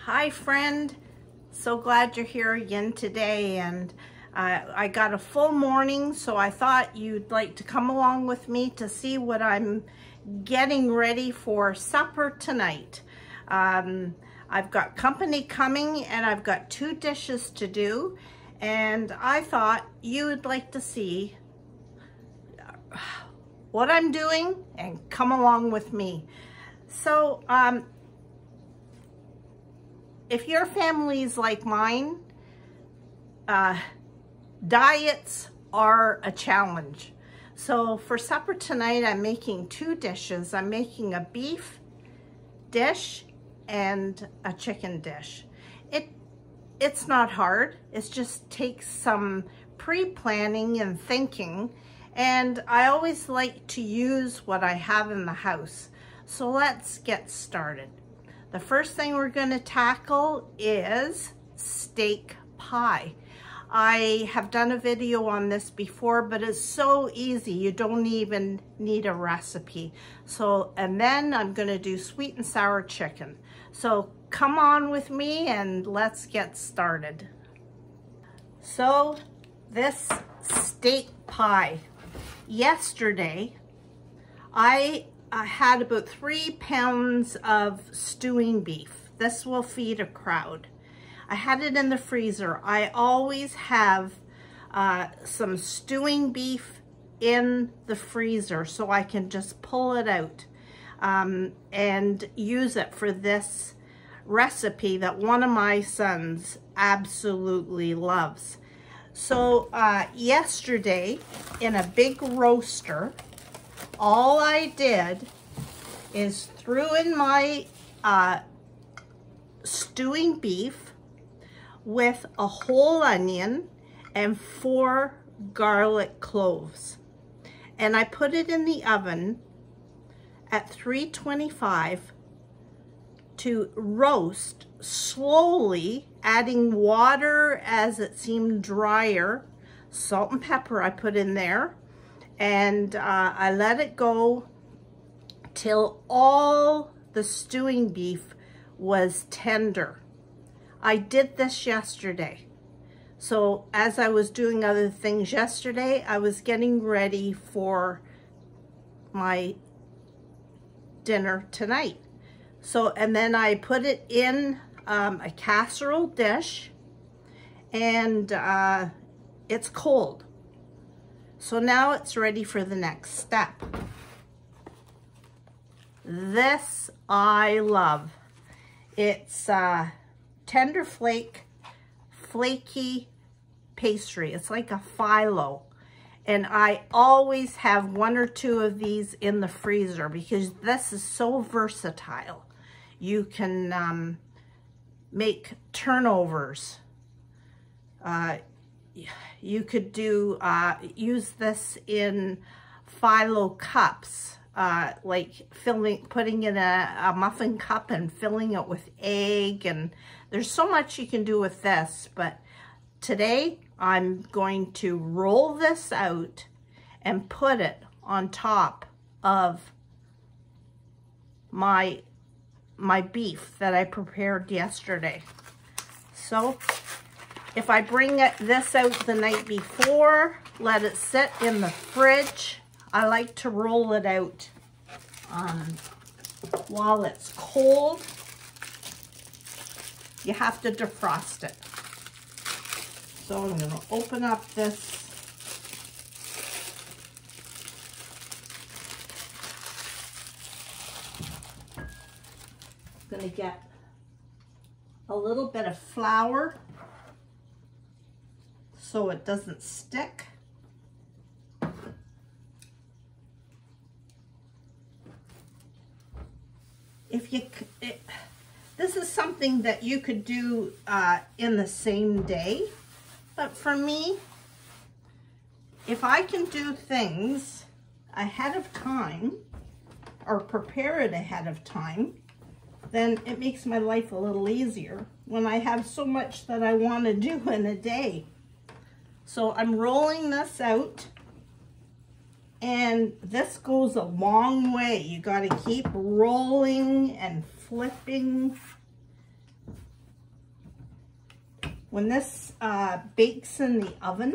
Hi friend, so glad you're here again today, and I got a full morning, so I thought you'd like to come along with me to see what I'm getting ready for supper tonight. I've got company coming and I've got 2 dishes to do, and I thought you would like to see what I'm doing and come along with me. So if your family's like mine, diets are a challenge. So for supper tonight, I'm making 2 dishes. I'm making a beef dish and a chicken dish. It's not hard. It just takes some pre-planning and thinking. And I always like to use what I have in the house. So let's get started. The first thing we're going to tackle is steak pie. I have done a video on this before, but it's so easy. You don't even need a recipe. So, and then I'm going to do sweet and sour chicken. So come on with me and let's get started. So this steak pie. Yesterday, I had about 3 pounds of stewing beef. This will feed a crowd. I had it in the freezer. I always have some stewing beef in the freezer so I can just pull it out and use it for this recipe that one of my sons absolutely loves. So yesterday in a big roaster, all I did is threw in my stewing beef with a whole onion and 4 garlic cloves. And I put it in the oven at 325 to roast slowly, adding water as it seemed drier. Salt and pepper I put in there. And I let it go till all the stewing beef was tender. I did this yesterday. So as I was doing other things yesterday, I was getting ready for my dinner tonight. So, and then I put it in a casserole dish, and it's cold. So now it's ready for the next step. This I love. It's tender flake, flaky pastry. It's like a phyllo. And I always have 1 or 2 of these in the freezer because this is so versatile. You can make turnovers. You could do use this in phyllo cups, like putting in a muffin cup and filling it with egg, and there's so much you can do with this. But today I'm going to roll this out and put it on top of my beef that I prepared yesterday. So if I bring this out the night before, let it sit in the fridge, I like to roll it out while it's cold. You have to defrost it. So I'm going to open up this. I'm going to get a little bit of flour so it doesn't stick. This is something that you could do in the same day, but for me, if I can do things ahead of time or prepare it ahead of time, then it makes my life a little easier when I have so much that I want to do in a day. So I'm rolling this out, and this goes a long way. You got to keep rolling and flipping When this bakes in the oven,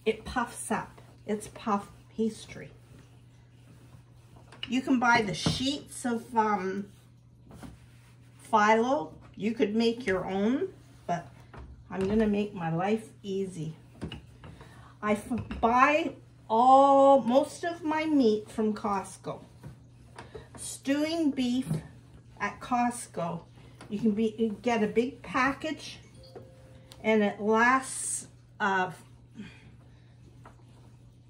it puffs up. It's puff pastry. You can buy the sheets of phyllo. You could make your own, but I'm gonna make my life easy. I buy most of my meat from Costco. Stewing beef at Costco, you can get a big package, and it lasts.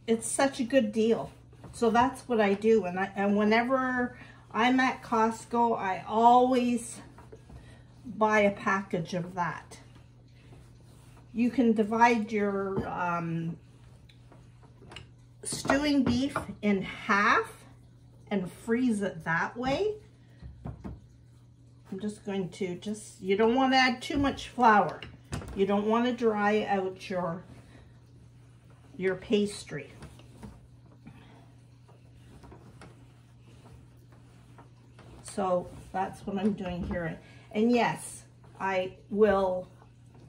It's such a good deal. So that's what I do, and whenever I'm at Costco, I always buy a package of that. You can divide your stewing beef in half and freeze it that way. I'm just going to you don't want to add too much flour. You don't want to dry out your pastry. So that's what I'm doing here. And yes, I will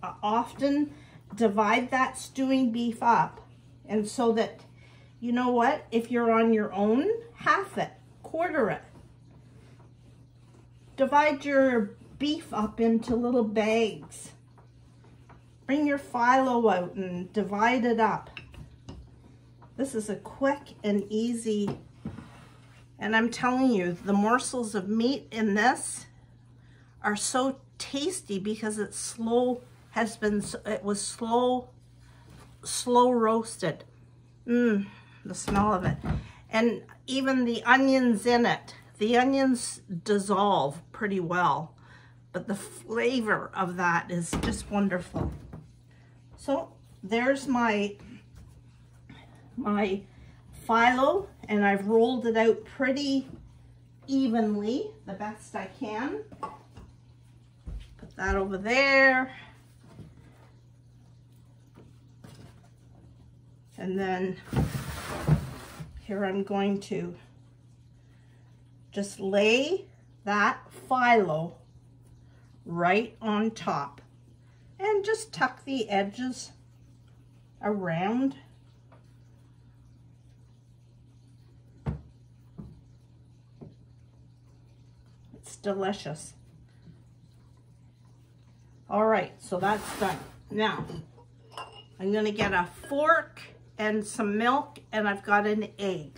often divide that stewing beef up, and so that, you know what, if you're on your own, half it, quarter it. Divide your beef up into little bags. Bring your phyllo out and divide it up. This is a quick and easy, and I'm telling you, the morsels of meat in this are so tasty because it's slow, it was slow roasted. The smell of it. And even the onions in it, the onions dissolve pretty well, but the flavor of that is just wonderful. So there's my phyllo, and I've rolled it out pretty evenly, the best I can. Put that over there. And then here I'm going to just lay that phyllo right on top and just tuck the edges around. It's delicious. All right, so that's done. Now, I'm gonna get a fork and some milk, and I've got an egg.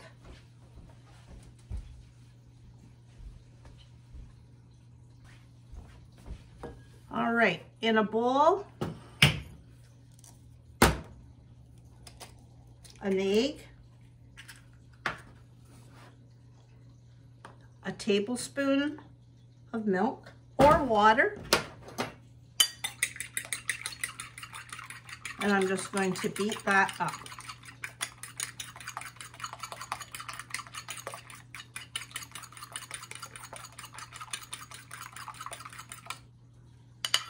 All right, in a bowl, an egg, a tablespoon of milk or water, and I'm just going to beat that up.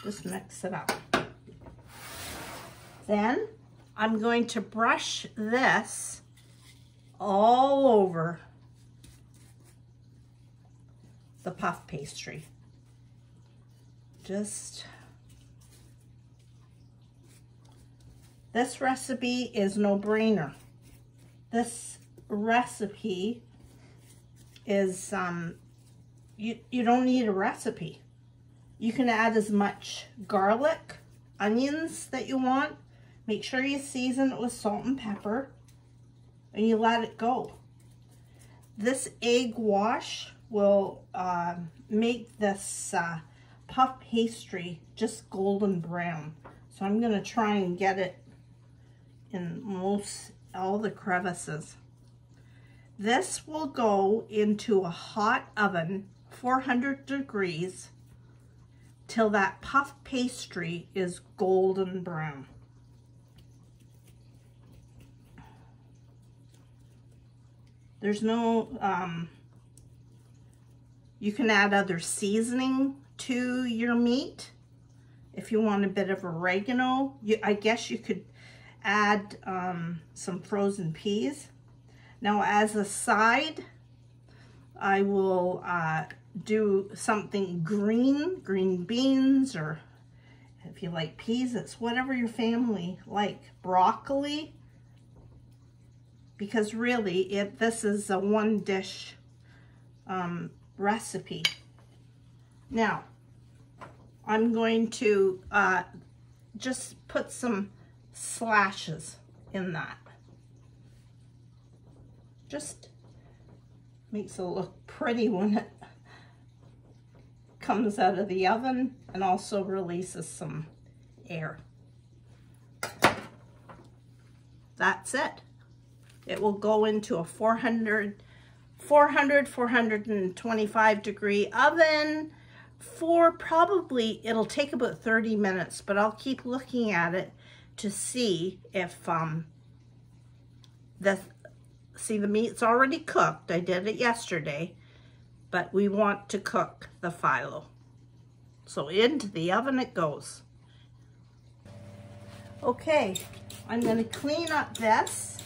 Just mix it up. Then I'm going to brush this all over the puff pastry. This recipe is no-brainer. This recipe is, you don't need a recipe. You can add as much garlic, onions that you want. Make sure you season it with salt and pepper, and you let it go. This egg wash will make this puff pastry just golden brown. So I'm gonna try and get it in all the crevices. This will go into a hot oven, 400 degrees, till that puff pastry is golden brown. There's no, you can add other seasoning to your meat. If you want a bit of oregano, I guess you could add some frozen peas. Now, as a side, I will do something green beans or If you like peas, it's whatever your family like. Broccoli, because really this is a one dish recipe. Now, I'm going to just put some slashes in that. Just makes it look pretty when it comes out of the oven, and also releases some air. That's it. It will go into a 425 degree oven for probably, it'll take about 30 minutes, but I'll keep looking at it to see if see, the meat's already cooked. I did it yesterday, but we want to cook the phyllo. So into the oven it goes. Okay, I'm going to clean up this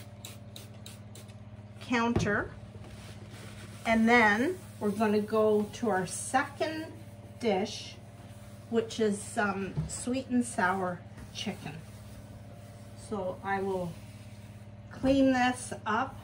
counter, and then we're going to go to our second dish, which is some sweet and sour chicken. So I will clean this up.